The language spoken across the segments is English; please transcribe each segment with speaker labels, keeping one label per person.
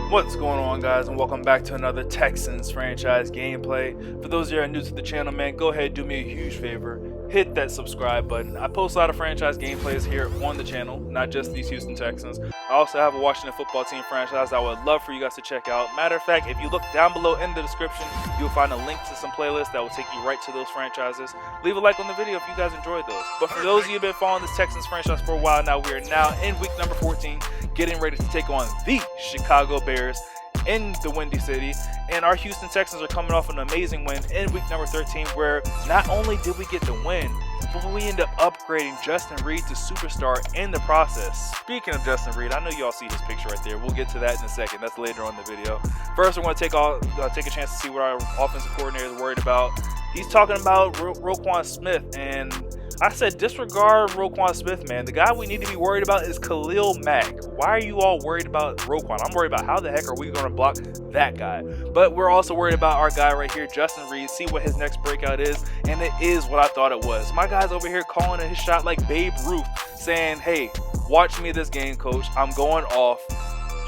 Speaker 1: What's going on, guys, and welcome back to another Texans franchise gameplay. For those of you who are new to the channel, man, go ahead, do me a huge favor, hit that subscribe button. I post a lot of franchise gameplays here on the channel, not just these Houston Texans. I also have a Washington football team franchise I would love for you guys to check out. Matter of fact, if you look down below in the description, you'll find a link to some playlists that will take you right to those franchises. Leave a like on the video if you guys enjoyed those. But for those of you who have been following this Texans franchise for a while now, we are now in week number 14, getting ready to take on the Chicago Bears in the Windy City, and our Houston Texans are coming off an amazing win in week number 13, where not only did we get the win, but we end up upgrading Justin Reid to superstar in the process. Speaking of Justin Reid, I know y'all see his picture right there. We'll get to that in a second. That's later on in the video. First, we're going to take a chance to see what our offensive coordinator is worried about. He's talking about Roquan Smith, and I said disregard Roquan Smith, man. The guy we need to be worried about is Khalil Mack. Why are you all worried about Roquan? I'm worried about how the heck are we going to block that guy. But we're also worried about our guy right here, Justin Reid, see what his next breakout is, and it is what I thought it was. My guy's over here calling his shot like Babe Ruth, saying, hey, watch me this game, coach. I'm going off.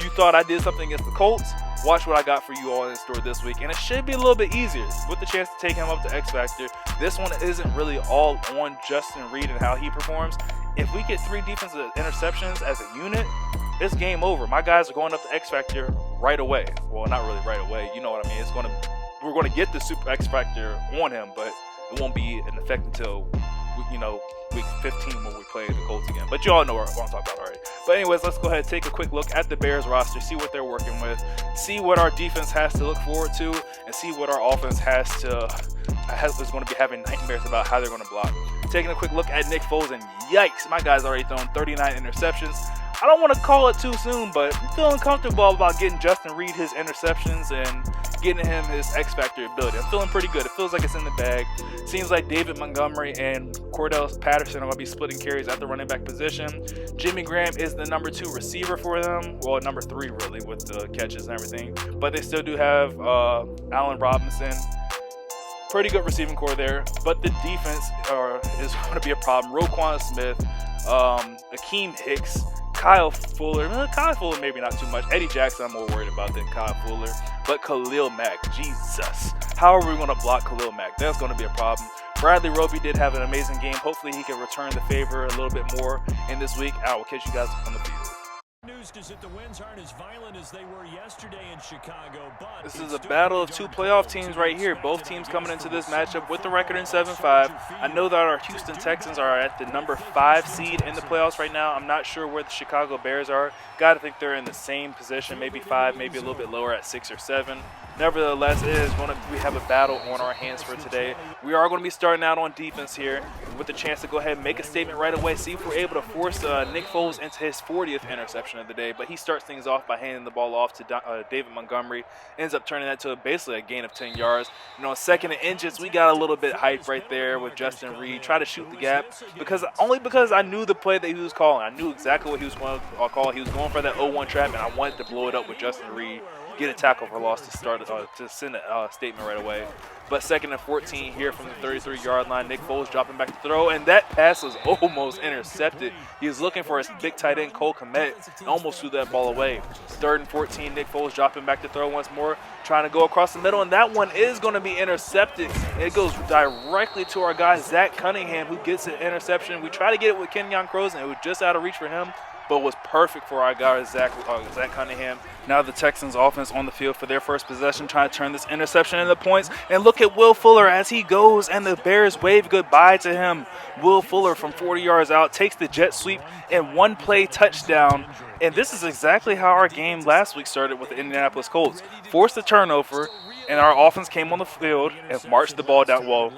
Speaker 1: You thought I did something against the Colts? Watch what I got for you all in store this week, and it should be a little bit easier with the chance to take him up to X Factor. This one isn't really all on Justin Reid and how he performs. If we get 3 defensive interceptions as a unit, it's game over. My guys are going up to X Factor right away. Well, not really right away. You know what I mean? We're going to get the Super X Factor on him, but it won't be in effect until week 15 when we play the Colts again. But you all know what I'm talking about already. But anyways, let's go ahead and take a quick look at the Bears roster, see what they're working with, see what our defense has to look forward to, and see what our offense is going to be having nightmares about how they're going to block. Taking a quick look at Nick Foles, and yikes, my guy's already thrown 39 interceptions. I don't want to call it too soon, but I'm feeling comfortable about getting Justin Reid his interceptions and getting him his X Factor ability. I'm feeling pretty good. It feels like it's in the bag. Seems like David Montgomery and Cordell Patterson are going to be splitting carries at the running back position. Jimmy Graham is the number 2 receiver for them. Well, number 3 really with the catches and everything. But they still do have Allen Robinson. Pretty good receiving core there. But the defense is going to be a problem. Roquan Smith, Akeem Hicks, Kyle Fuller. Kyle Fuller maybe not too much. Eddie Jackson I'm more worried about than Kyle Fuller. But Khalil Mack, Jesus. How are we going to block Khalil Mack? That's going to be a problem. Bradley Roby did have an amazing game. Hopefully he can return the favor a little bit more in this week. I will catch you guys on the field.
Speaker 2: News is that the winds aren't as violent as they were yesterday in Chicago, but
Speaker 1: this is a battle of 2 playoff teams right here. Both teams coming into this matchup with the record in 7-5. I know that our Houston Texans are at the number 5 seed in the playoffs right now. I'm not sure where the Chicago Bears are. Gotta think they're in the same position, maybe 5, maybe a little bit lower at 6 or 7. Nevertheless, we have a battle on our hands for today. We are going to be starting out on defense here with the chance to go ahead and make a statement right away, see if we're able to force Nick Foles into his 40th interception of the day. But he starts things off by handing the ball off to David Montgomery, ends up turning that to basically a gain of 10 yards. Second and inches, we got a little bit hyped right there with Justin Reid. Try to shoot the gap because I knew the play that he was calling. I knew exactly what he was going to call. He was going for that 0-1 trap, and I wanted to blow it up with Justin Reid. Get a tackle for loss to start to send a statement right away. But second and 14 here from the 33-yard line. Nick Foles dropping back to throw, and that pass was almost intercepted. He was looking for his big tight end Cole Kmet and almost threw that ball away. Third and 14, Nick Foles dropping back to throw once more, trying to go across the middle, and that one is going to be intercepted. It goes directly to our guy Zach Cunningham, who gets an interception. We try to get it with Kenyon Crows, and it was just out of reach for him, but was perfect for our guy Zach Cunningham. Now the Texans offense on the field for their first possession, trying to turn this interception into points. And look at Will Fuller as he goes, and the Bears wave goodbye to him. Will Fuller from 40 yards out takes the jet sweep and one-play touchdown. And this is exactly how our game last week started with the Indianapolis Colts. Forced a turnover, and our offense came on the field and marched the ball down. Well,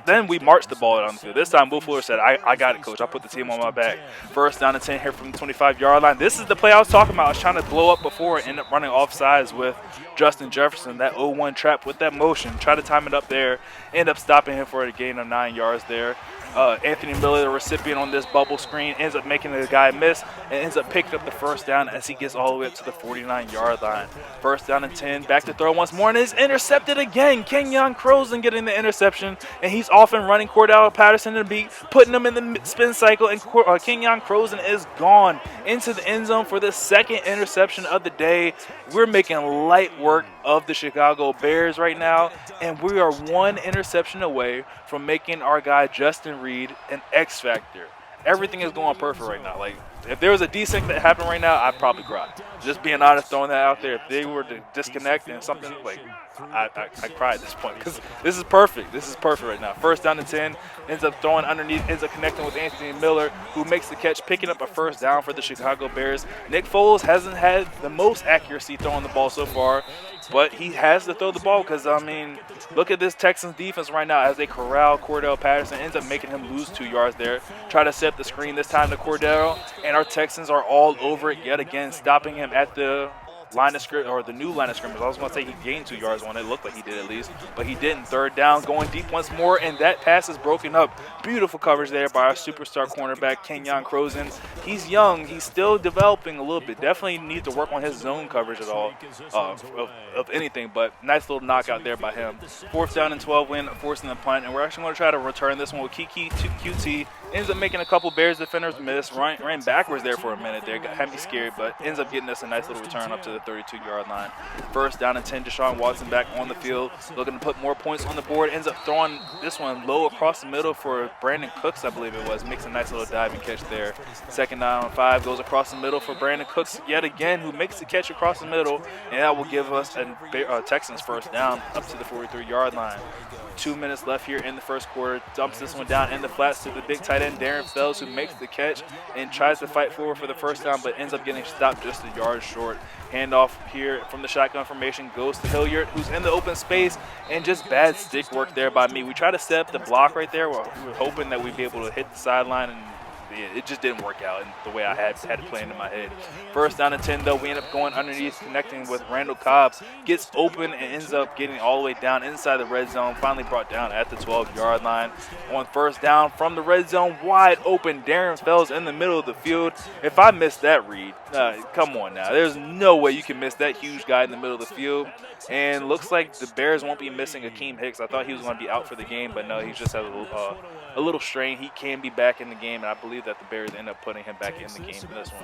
Speaker 1: then we marched the ball down the field. This time, Will Fuller said, I got it, coach. I put the team on my back. First down and 10 here from the 25-yard line. This is the play I was talking about. I was trying to blow up before and end up running offsides with Justin Jefferson. That 0-1 trap with that motion. Try to time it up there. End up stopping him for a gain of 9 yards there. Anthony Miller, the recipient on this bubble screen, ends up making the guy miss and ends up picking up the first down as he gets all the way up to the 49-yard line. First down and 10, back to throw once more, and is intercepted again. Kenyon Crozen getting the interception, and he's off and running Cordell Patterson to beat, putting him in the spin cycle, and Kenyon Crozen is gone into the end zone for the second interception of the day. We're making light work of the Chicago Bears right now, and we are one interception away from making our guy Justin Reid an X factor. Everything is going perfect right now. Like, if there was a desync that happened right now, I'd probably cry. Just being honest, throwing that out there. If they were to disconnect and something, like, I cry at this point because this is perfect. This is perfect right now. First down and 10, ends up throwing underneath, ends up connecting with Anthony Miller, who makes the catch, picking up a first down for the Chicago Bears. Nick Foles hasn't had the most accuracy throwing the ball so far, but he has to throw the ball because, I mean, look at this Texans defense right now as they corral Cordell Patterson, ends up making him lose 2 yards there. Try to set up the screen this time to Cordell, and our Texans are all over it yet again, stopping him at the line of scrimmage, or the new line of scrimmage. I was going to say he gained 2 yards on it. It looked like he did at least, but he didn't. Third down, going deep once more, and that pass is broken up. Beautiful coverage there by our superstar cornerback, Kenyon Crozen. He's young. He's still developing a little bit. Definitely needs to work on his zone coverage at all, of anything, but nice little knockout there by him. Fourth down and 12 win, forcing the punt, and we're actually going to try to return this one with Kiki to QT. Ends up making a couple Bears defenders miss. Ran backwards there for a minute there. Had me scared, but ends up getting us a nice little return up to the 32-yard line. First down and 10, Deshaun Watson back on the field, looking to put more points on the board. Ends up throwing this one low across the middle for Brandon Cooks, I believe it was. Makes a nice little diving catch there. Second down and 5 goes across the middle for Brandon Cooks yet again, who makes the catch across the middle, and that will give us a Texans first down up to the 43-yard line. 2 minutes left here in the first quarter. Dumps this one down in the flats to the big tight end, Darren Fells, who makes the catch and tries to fight forward for the first down, but ends up getting stopped just a yard short. Handoff here from the shotgun formation goes to Hilliard, who's in the open space, and just bad stick work there by me. We tried to set up the block right there. We were hoping that we'd be able to hit the sideline, and it just didn't work out in the way I had it planned in my head. First down and 10, though. We end up going underneath, connecting with Randall Cobb. Gets open and ends up getting all the way down inside the red zone. Finally brought down at the 12-yard line. On first down from the red zone, wide open. Darren Fells in the middle of the field. If I missed that read, come on now. There's no way you can miss that huge guy in the middle of the field. And looks like the Bears won't be missing Akeem Hicks. I thought he was going to be out for the game, but no, he's just had a little strain. He can be back in the game, and I believe that the Bears end up putting him back in the game for this one.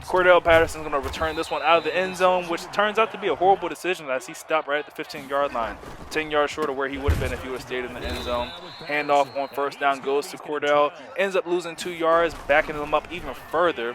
Speaker 1: Cordell Patterson's going to return this one out of the end zone, which turns out to be a horrible decision as he stopped right at the 15-yard line, 10 yards short of where he would have been if he would have stayed in the end zone. Handoff on first down goes to Cordell, ends up losing 2 yards, backing him up even further.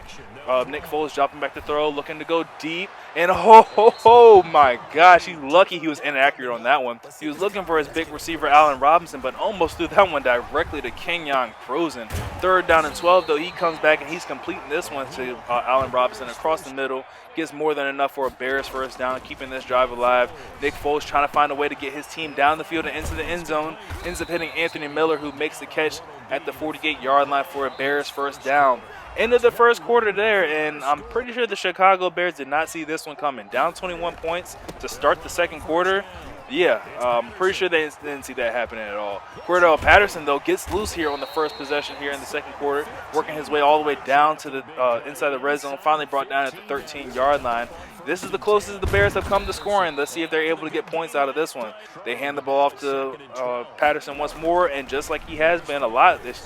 Speaker 1: Nick Foles dropping back to throw, looking to go deep, and oh my gosh, he's lucky he was inaccurate on that one. He was looking for his big receiver, Allen Robinson, but almost threw that one directly to Kenyon Crozen. Third down and 12, though, he comes back and he's completing this one to Allen Robinson across the middle. Gets more than enough for a Bears first down, keeping this drive alive. Nick Foles trying to find a way to get his team down the field and into the end zone. Ends up hitting Anthony Miller, who makes the catch at the 48-yard line for a Bears first down. End of the first quarter there, and I'm pretty sure the Chicago Bears did not see this one coming. Down 21 points to start the second quarter. Yeah, I'm pretty sure they didn't see that happening at all. Cordell Patterson, though, gets loose here on the first possession here in the second quarter, working his way all the way down to the inside the red zone, finally brought down at the 13-yard line. This is the closest the Bears have come to scoring. Let's see if they're able to get points out of this one. They hand the ball off to Patterson once more, and just like he has been a lot this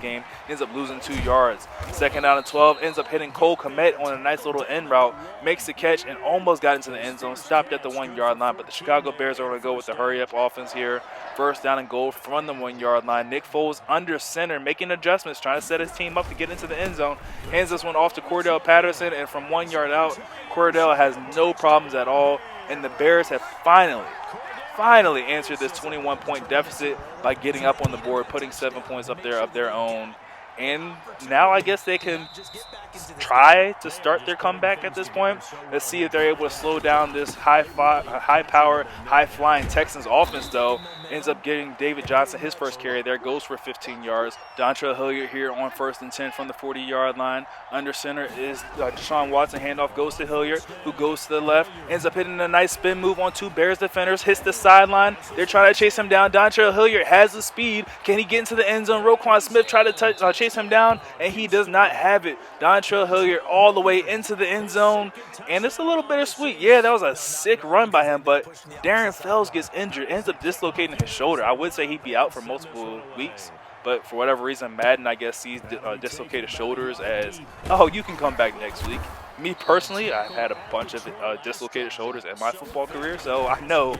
Speaker 1: game, ends up losing 2 yards. Second down and 12, ends up hitting Cole Kmet on a nice little end route, makes the catch, and almost got into the end zone, stopped at the 1-yard line, but the Chicago Bears are going to go with the hurry-up offense here. First down and goal from the 1-yard line. Nick Foles under center, making adjustments, trying to set his team up to get into the end zone. Hands this one off to Cordell Patterson, and from 1 yard out, Cordell has no problems at all, and the Bears have finally answered this 21-point deficit by getting up on the board, putting 7 points up there of their own. And now I guess they can try to start their comeback at this point. Let's see if they're able to slow down this high-power, high-flying Texans offense, though. Ends up getting David Johnson his first carry there, goes for 15 yards. Dontrell Hilliard here on 1st and 10 from the 40-yard line. Under center is Deshaun Watson. Handoff goes to Hilliard, who goes to the left. Ends up hitting a nice spin move on 2 Bears defenders. Hits the sideline. They're trying to chase him down. Dontrell Hilliard has the speed. Can he get into the end zone? Roquan Smith tried to chase him down, and he does not have it. Dontrell Hilliard all the way into the end zone, and it's a little bittersweet. Yeah, that was a sick run by him, but Darren Fells gets injured, ends up dislocating his shoulder. I would say he'd be out for multiple weeks, but for whatever reason, Madden, I guess, sees dislocated shoulders as, oh, you can come back next week. Me personally, I've had a bunch of dislocated shoulders in my football career, so I know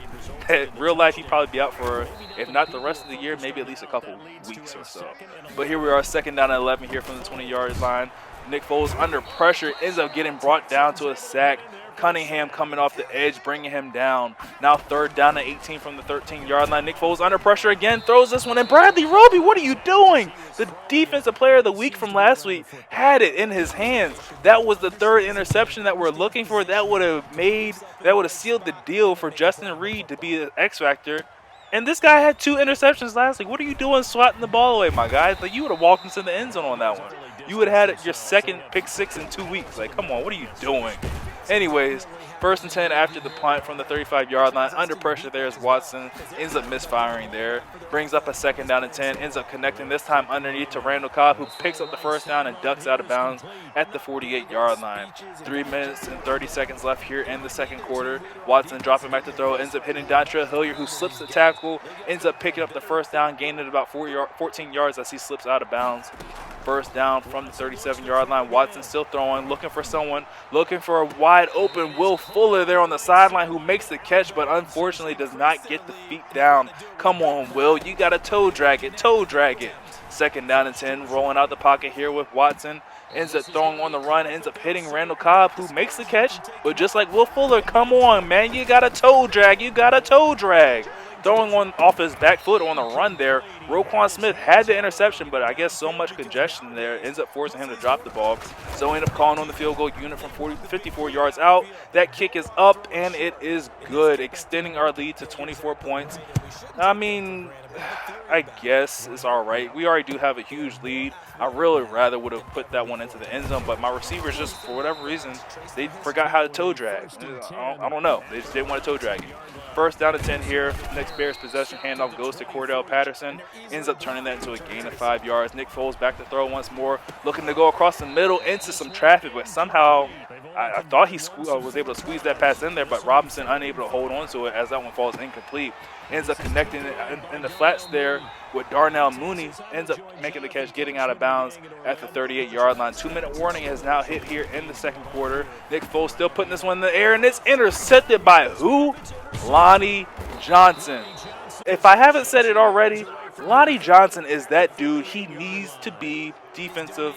Speaker 1: that real life he'd probably be out for, if not the rest of the year, maybe at least a couple weeks or so. But here we are, 2nd down and 11 here from the 20-yard line. Nick Foles under pressure, ends up getting brought down to a sack. Cunningham coming off the edge, bringing him down. Now 3rd down and 18 from the 13-yard line. Nick Foles under pressure again, throws this one. And Bradley Roby, what are you doing? The defensive player of the week from last week had it in his hands. That was the 3rd interception that we're looking for. That would have sealed the deal for Justin Reid to be the X factor. And this guy had 2 interceptions last week. What are you doing swatting the ball away, my guy? Like, you would have walked into the end zone on that one. You would have had your 2nd pick 6 in 2 weeks. Like, come on, what are you doing? Anyways, 1st and 10 after the punt from the 35-yard line. Under pressure there is Watson. Ends up misfiring there. Brings up a 2nd down and 10. Ends up connecting this time underneath to Randall Cobb, who picks up the 1st down and ducks out of bounds at the 48-yard line. 3 minutes and 30 seconds left here in the 2nd quarter. Watson dropping back to throw. Ends up hitting Dontrell Hilliard, who slips the tackle. Ends up picking up the 1st down, gaining about 14 yards as he slips out of bounds. 1st down from the 37-yard line. Watson still throwing, looking for someone, looking for a wide open Will Fuller there on the sideline, who makes the catch, but unfortunately does not get the feet down. Come on, Will, you got to toe drag it. 2nd down and 10, rolling out the pocket here with Watson. Ends up throwing on the run, ends up hitting Randall Cobb, who makes the catch. But just like Will Fuller, come on, man, you got to toe drag. Throwing one off his back foot on the run there. Roquan Smith had the interception, but I guess so much congestion there ends up forcing him to drop the ball. So end up calling on the field goal unit from 54 yards out. That kick is up, and it is good, extending our lead to 24 points. I mean, I guess it's all right. We already do have a huge lead. I really rather would have put that one into the end zone, but my receivers just, for whatever reason, they forgot how to toe drag. I don't know. They just didn't want to toe drag it. 1st down and 10 here. Next Bears possession handoff goes to Cordell Patterson. Ends up turning that into a gain of 5 yards. Nick Foles back to throw once more, looking to go across the middle into some traffic, but somehow I thought he was able to squeeze that pass in there, but Robinson unable to hold on to it as that one falls incomplete. Ends up connecting it in the flats there with Darnell Mooney. Ends up making the catch, getting out of bounds at the 38-yard line. 2-minute warning has now hit here in the 2nd quarter. Nick Foles still putting this one in the air, and it's intercepted by who? Lonnie Johnson. If I haven't said it already, Lonnie Johnson is that dude. He needs to be defensive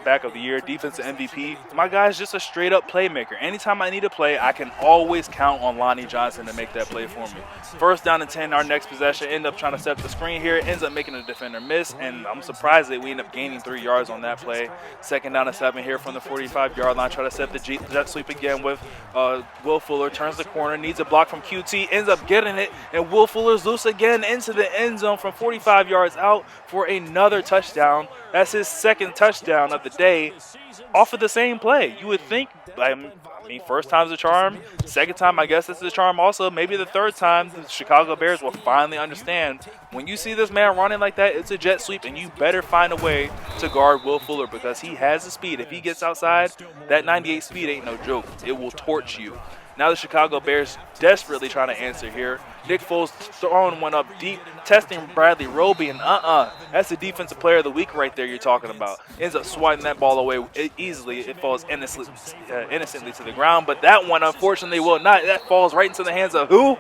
Speaker 1: back of the year, defensive MVP. My guy's just a straight up playmaker. Anytime I need a play, I can always count on Lonnie Johnson to make that play for me. 1st down and 10, our next possession. End up trying to set up the screen here. Ends up making the defender miss, and I'm surprised that we end up gaining 3 yards on that play. 2nd down and 7 here from the 45-yard line. Try to set the jet sweep again with Will Fuller. Turns the corner, needs a block from QT, ends up getting it, and Will Fuller's loose again into the end zone from 45 yards out for another touchdown. That's his 2nd touchdown of the day off of the same play. You would think, I mean, 1st time's a charm. 2nd time, I guess it's a charm also. Maybe the 3rd time, the Chicago Bears will finally understand. When you see this man running like that, it's a jet sweep, and you better find a way to guard Will Fuller because he has the speed. If he gets outside, that 98 speed ain't no joke. It will torch you. Now the Chicago Bears desperately trying to answer here. Nick Foles throwing one up deep, testing Bradley Roby, and that's the defensive player of the week right there you're talking about. Ends up swatting that ball away easily. It falls innocently to the ground, but that one unfortunately will not. That falls right into the hands of who?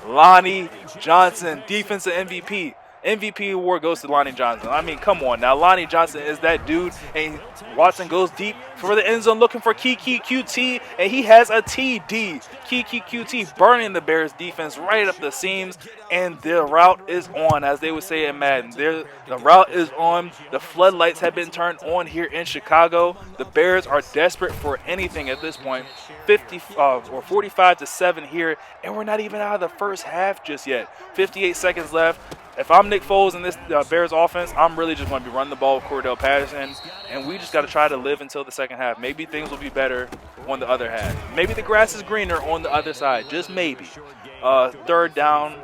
Speaker 1: Lonnie Johnson, defensive MVP. MVP award goes to Lonnie Johnson. I mean, come on now. Lonnie Johnson is that dude, and Watson goes deep for the end zone looking for Kiki QT, and he has a TD. Kiki QT burning the Bears defense right up the seams, and the route is on, as they would say in Madden. The route is on. The floodlights have been turned on here in Chicago. The Bears are desperate for anything at this point. 45-7 here, and we're not even out of the first half just yet. 58 seconds left. If I'm Nick Foles in this Bears offense, I'm really just going to be running the ball with Cordell Patterson, and we just got to try to live until the second half. Maybe things will be better on the other half. Maybe the grass is greener on the other side, just maybe. Third down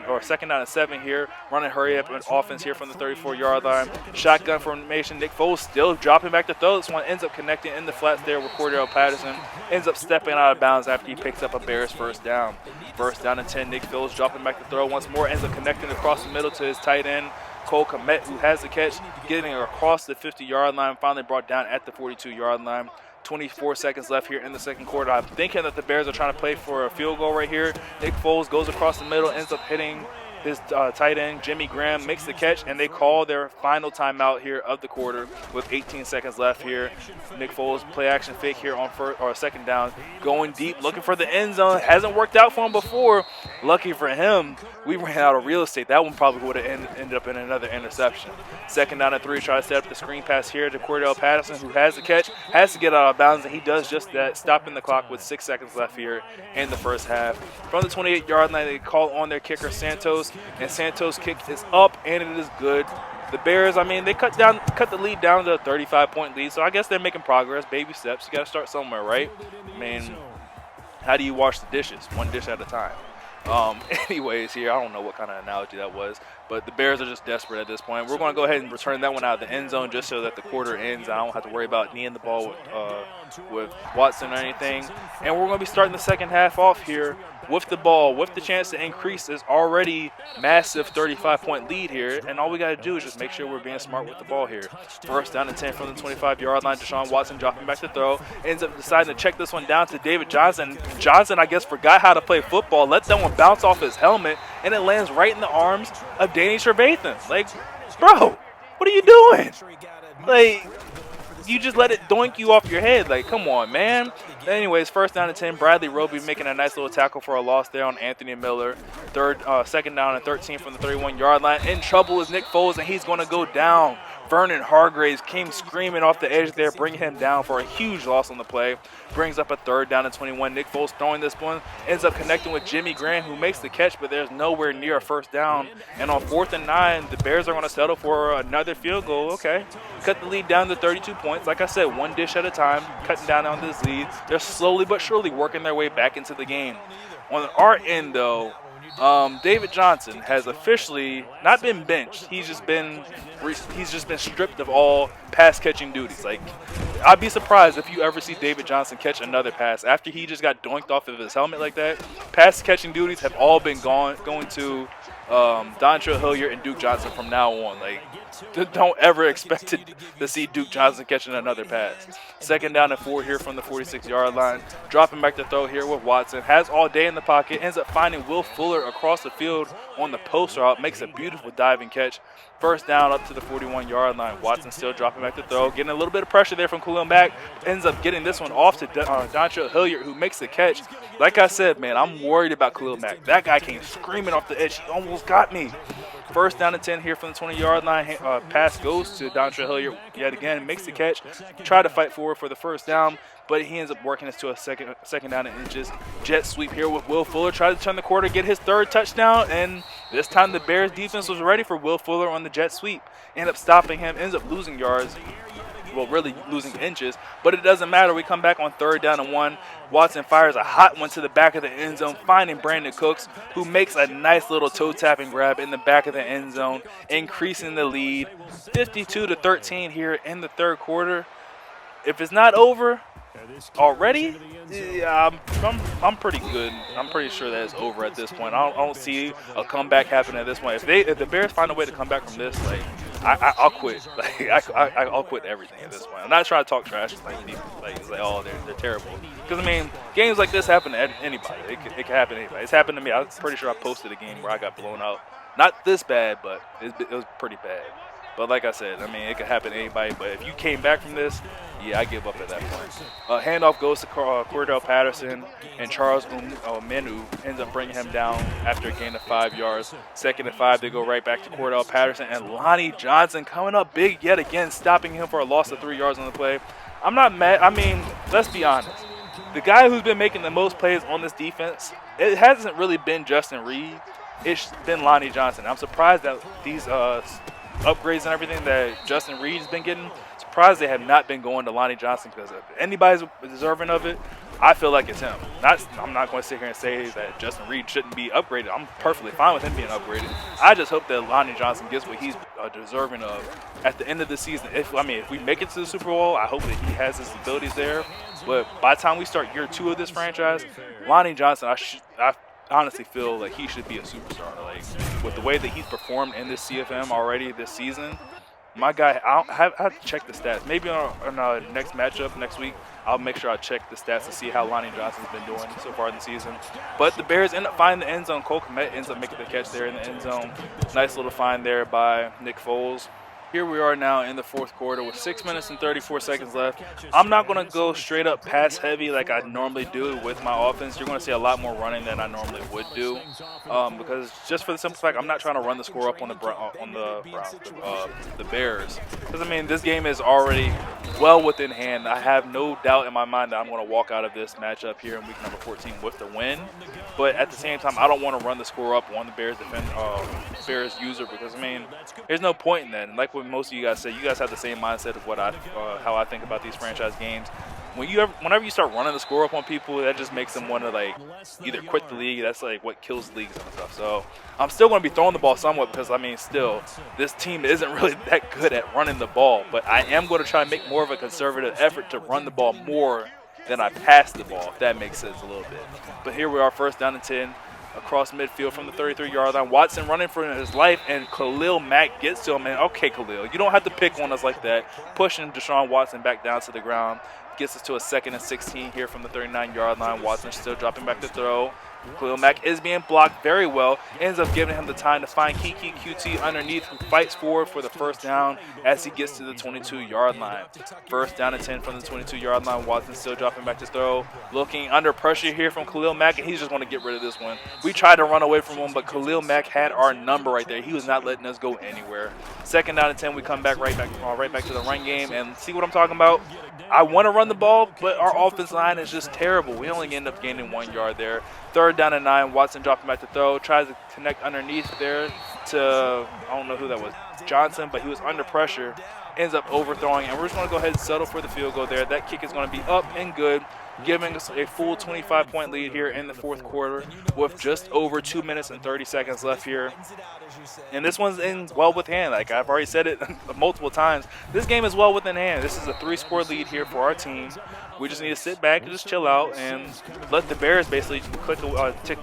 Speaker 1: or second down and 7 here. Running hurry up offense here from the 34-yard line. Shotgun formation. Nick Foles still dropping back to throw. This one ends up connecting in the flats there with Cordell Patterson. Ends up stepping out of bounds after he picks up a Bears first down. First down and 10. Nick Foles dropping back to throw once more. Ends up connecting across the middle to his tight end, Cole Kmet, who has the catch, getting across the 50-yard line. Finally brought down at the 42-yard line. 24 seconds left here in the second quarter. I'm thinking that the Bears are trying to play for a field goal right here. Nick Foles goes across the middle, ends up hitting his tight end, Jimmy Graham, makes the catch, and they call their final timeout here of the quarter with 18 seconds left here. Nick Foles play action fake here on second down, going deep, looking for the end zone. Hasn't worked out for him before. Lucky for him, we ran out of real estate. That one probably would have ended up in another interception. Second down and 3, try to set up the screen pass here to Cordell Patterson, who has the catch, has to get out of bounds, and he does just that, stopping the clock with 6 seconds left here in the first half. From the 28-yard line, they call on their kicker, Santos, and Santos' kick is up, and it is good. The Bears, I mean, they cut the lead down to a 35-point lead, so I guess they're making progress, baby steps. You got to start somewhere, right? I mean, how do you wash the dishes? One dish at a time. Anyways, here, I don't know what kind of analogy that was, but the Bears are just desperate at this point. We're going to go ahead and return that one out of the end zone just so that the quarter ends. I don't have to worry about kneeing the ball with Watson or anything. And we're going to be starting the second half off here with the ball, with the chance to increase this already massive 35-point lead here. And all we got to do is just make sure we're being smart with the ball here. First down and 10 from the 25-yard line. Deshaun Watson dropping back to throw. Ends up deciding to check this one down to David Johnson. Johnson, I guess, forgot how to play football. Let that one bounce off his helmet, and it lands right in the arms of Danny Trevathan. Like, bro, what are you doing? Like, you just let it doink you off your head. Like, come on, man. Anyways, first down and 10. Bradley Roby making a nice little tackle for a loss there on Anthony Miller. Second down and 13 from the 31-yard line. In trouble is Nick Foles, and he's going to go down. Vernon Hargraves came screaming off the edge there, bringing him down for a huge loss on the play. Brings up a third down and 21. Nick Foles throwing this one. Ends up connecting with Jimmy Graham, who makes the catch, but there's nowhere near a first down. And on 4th and 9, the Bears are going to settle for another field goal. Okay. Cut the lead down to 32 points. Like I said, one dish at a time, cutting down on this lead. They're slowly but surely working their way back into the game. On our end, though, David Johnson has officially not been benched. He's just been stripped of all pass catching duties. Like, I'd be surprised if you ever see David Johnson catch another pass after he just got doinked off of his helmet like that. Pass catching duties have all been going to Dontrell Hilliard and Duke Johnson from now on. Like, don't ever expect to see Duke Johnson catching another pass. Second down and 4 here from the 46-yard line. Dropping back to throw here with Watson. Has all day in the pocket. Ends up finding Will Fuller across the field on the post route. Makes a beautiful diving catch. First down up to the 41-yard line. Watson still dropping back to throw. Getting a little bit of pressure there from Khalil Mack. Ends up getting this one off to Dontrell Hilliard, who makes the catch. Like I said, man, I'm worried about Khalil Mack. That guy came screaming off the edge. He almost got me. First down and 10 here from the 20-yard line. Pass goes to Dontrell Hilliard yet again. Makes the catch. Try to fight forward for the first down, but he ends up working us to a second down and inches. Jet sweep here with Will Fuller. Try to turn the quarter, get his third touchdown, and this time the Bears defense was ready for Will Fuller on the jet sweep. End up stopping him. Ends up losing yards. Well, really losing inches, but it doesn't matter. We come back on 3rd down and 1. Watson fires a hot one to the back of the end zone, finding Brandon Cooks, who makes a nice little toe tapping grab in the back of the end zone, increasing the lead 52-13 here in the third quarter. If it's not over already, yeah, I'm pretty good. I'm pretty sure that it's over at this point. I don't see a comeback happening at this point. If the Bears find a way to come back from this, like, I'll quit. Like, I'll quit everything at this point. I'm not trying to talk trash. It's like, oh, they're terrible. Because, I mean, games like this happen to anybody. It can happen to anybody. It's happened to me. I'm pretty sure I posted a game where I got blown out Not this bad, but it was pretty bad. But like I said, I mean, it could happen to anybody. But if you came back from this, yeah, I give up at that point. Handoff goes to Cordell Patterson, and Charles Omenu ends up bringing him down after a gain of 5 yards. 2nd and 5, they go right back to Cordell Patterson, and Lonnie Johnson coming up big yet again, stopping him for a loss of 3 yards on the play. I'm not mad. I mean, let's be honest. The guy who's been making the most plays on this defense, it hasn't really been Justin Reid. It's been Lonnie Johnson. I'm surprised that these upgrades and everything that Justin Reid's been getting, surprised they have not been going to Lonnie Johnson, because if anybody's deserving of it, I feel like it's him. I'm not going to sit here and say that Justin Reid shouldn't be upgraded. I'm perfectly fine with him being upgraded. I just hope that Lonnie Johnson gets what he's deserving of at the end of the season. If we make it to the Super Bowl, I hope that he has his abilities there. But by the time we start year 2 of this franchise, Lonnie Johnson, I honestly feel like he should be a superstar. Like, with the way that he's performed in this CFM already this season, my guy, I have to check the stats. Maybe on our next matchup next week, I'll make sure I check the stats to see how Lonnie Johnson's been doing so far in the season. But the Bears end up finding the end zone. Cole Kmet ends up making the catch there in the end zone. Nice little find there by Nick Foles. Here we are now in the 4th quarter with 6 minutes and 34 seconds left. I'm not going to go straight up pass heavy like I normally do with my offense. You're going to see a lot more running than I normally would do, because just for the simple fact, I'm not trying to run the score up on the Bears. Because, I mean, this game is already well within hand. I have no doubt in my mind that I'm going to walk out of this matchup here in week number 14 with the win. But at the same time, I don't want to run the score up on the Bears Bears user, because, I mean, there's no point in that. And like what most of you guys say, you guys have the same mindset of how I think about these franchise games. Whenever you start running the score up on people, that just makes them want to, like, either quit the league. That's like what kills leagues and stuff. So I'm still going to be throwing the ball somewhat, because, I mean, still, this team isn't really that good at running the ball. But I am going to try and make more of a conservative effort to run the ball more than I pass the ball, if that makes sense a little bit. But here we are, 1st down and 10. Across midfield from the 33-yard line. Watson running for his life, and Khalil Mack gets to him. And okay, Khalil, you don't have to pick on us like that. Pushing Deshaun Watson back down to the ground. Gets us to a 2nd and 16 here from the 39-yard line. Watson still dropping back to throw. Khalil Mack is being blocked very well. Ends up giving him the time to find Kiki QT underneath, who fights forward for the 1st down as he gets to the 22-yard line. 1st down and 10 from the 22-yard line. Watson still dropping back to throw. Looking under pressure here from Khalil Mack, and he's just going to get rid of this one. We tried to run away from him, but Khalil Mack had our number right there. He was not letting us go anywhere. 2nd down and 10, we come back right back to the run game, and see what I'm talking about? I want to run the ball, but our offensive line is just terrible. We only end up gaining 1 yard there. 3rd down and 9, Watson dropping back to throw. Tries to connect underneath there to, I don't know who that was, Johnson, but he was under pressure. Ends up overthrowing, and we're just going to go ahead and settle for the field goal there. That kick is going to be up and good, giving us a full 25-point lead here in the 4th quarter with just over 2 minutes and 30 seconds left here. And this one's in well within hand. Like I've already said it multiple times, this game is well within hand. This is a 3-score lead here for our team. We just need to sit back and just chill out and let the Bears basically tick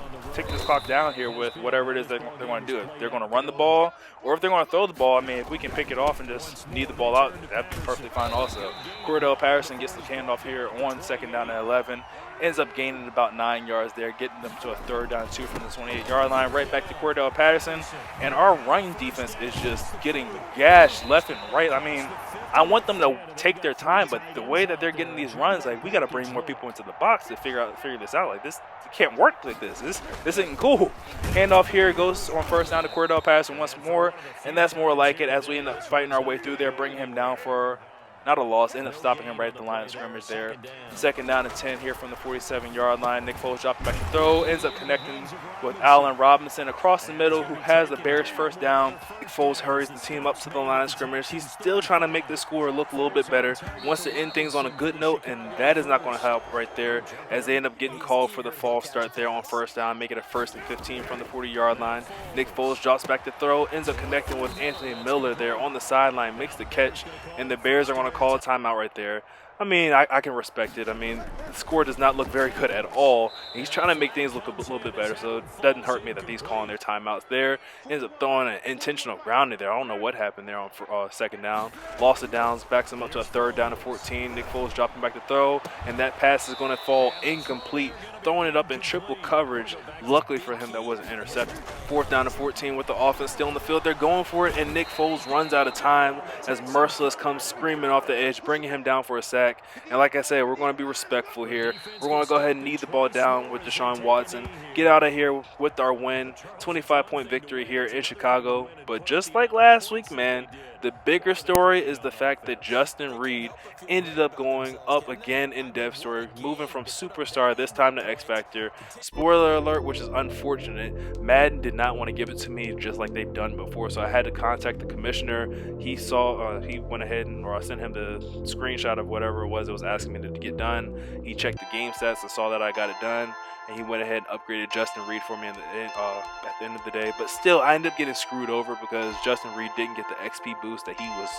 Speaker 1: this clock down here with whatever it is they're going to do. If they're going to run the ball, or if they're going to throw the ball, I mean, if we can pick it off and just knead the ball out, that'd be perfectly fine also. Cordell Patterson gets the handoff here on 2nd down and 11. Ends up gaining about 9 yards there, getting them to a 3rd down and 2 from the 28-yard line. Right back to Cordell Patterson. And our running defense is just getting gashed left and right. I mean, I want them to take their time, but the way that they're getting these runs, like, we got to bring more people into the box to figure this out. Like, this can't work like this. This isn't cool. Handoff here goes on 1st down to Cordell Patterson once more, and that's more like it as we end up fighting our way through there, bringing him down for not a loss, end up stopping him right at the line of scrimmage there. 2nd down and 10 here from the 47-yard line. Nick Foles dropping back to throw, ends up connecting with Allen Robinson across the middle, who has the Bears 1st down. Nick Foles hurries the team up to the line of scrimmage. He's still trying to make the score look a little bit better, wants to end things on a good note, and that is not going to help right there as they end up getting called for the false start there on 1st down, making it a 1st and 15 from the 40-yard line. Nick Foles drops back to throw, ends up connecting with Anthony Miller there on the sideline, makes the catch, and the Bears are going to call a timeout right there. I mean, I can respect it. I mean, the score does not look very good at all. He's trying to make things look a little bit better, so it doesn't hurt me that he's calling their timeouts there. Ends up throwing an intentional grounding there. I don't know what happened there on 2nd down. Loss of downs, backs him up to a 3rd down and 14. Nick Foles dropping back to throw, and that pass is going to fall incomplete. throwing it up in triple coverage. Luckily for him, that wasn't intercepted. 4th down and 14 with the offense still in the field. They're going for it, and Nick Foles runs out of time as Merciless comes screaming off the edge, bringing him down for a sack. And like I said, we're going to be respectful here. We're going to go ahead and knee the ball down with Deshaun Watson. Get out of here with our win. 25-point victory here in Chicago. But just like last week, man, the bigger story is the fact that Justin Reid ended up going up again in depth story, moving from superstar this time to X Factor. Spoiler alert, which is unfortunate. Madden did not want to give it to me just like they've done before, so I had to contact the commissioner. He saw, he went ahead and, or I sent him the screenshot of whatever it was asking me to get done. He checked the game stats and saw that I got it done, and he went ahead and upgraded Justin Reid for me at the end of the day. But still, I ended up getting screwed over because Justin Reid didn't get the XP boost that he was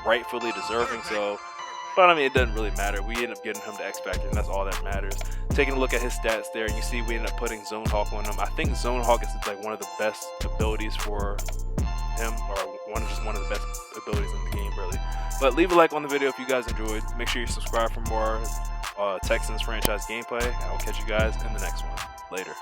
Speaker 1: rightfully deserving. So, but I mean, it doesn't really matter. We ended up getting him to X Factor, and that's all that matters. Taking a look at his stats there, you see we ended up putting Zone Hawk on him. I think Zone Hawk is like one of the best abilities for him, or one of the best abilities in the game, really. But leave a like on the video if you guys enjoyed. Make sure you subscribe for more Texans franchise gameplay. I will catch you guys in the next one. Later.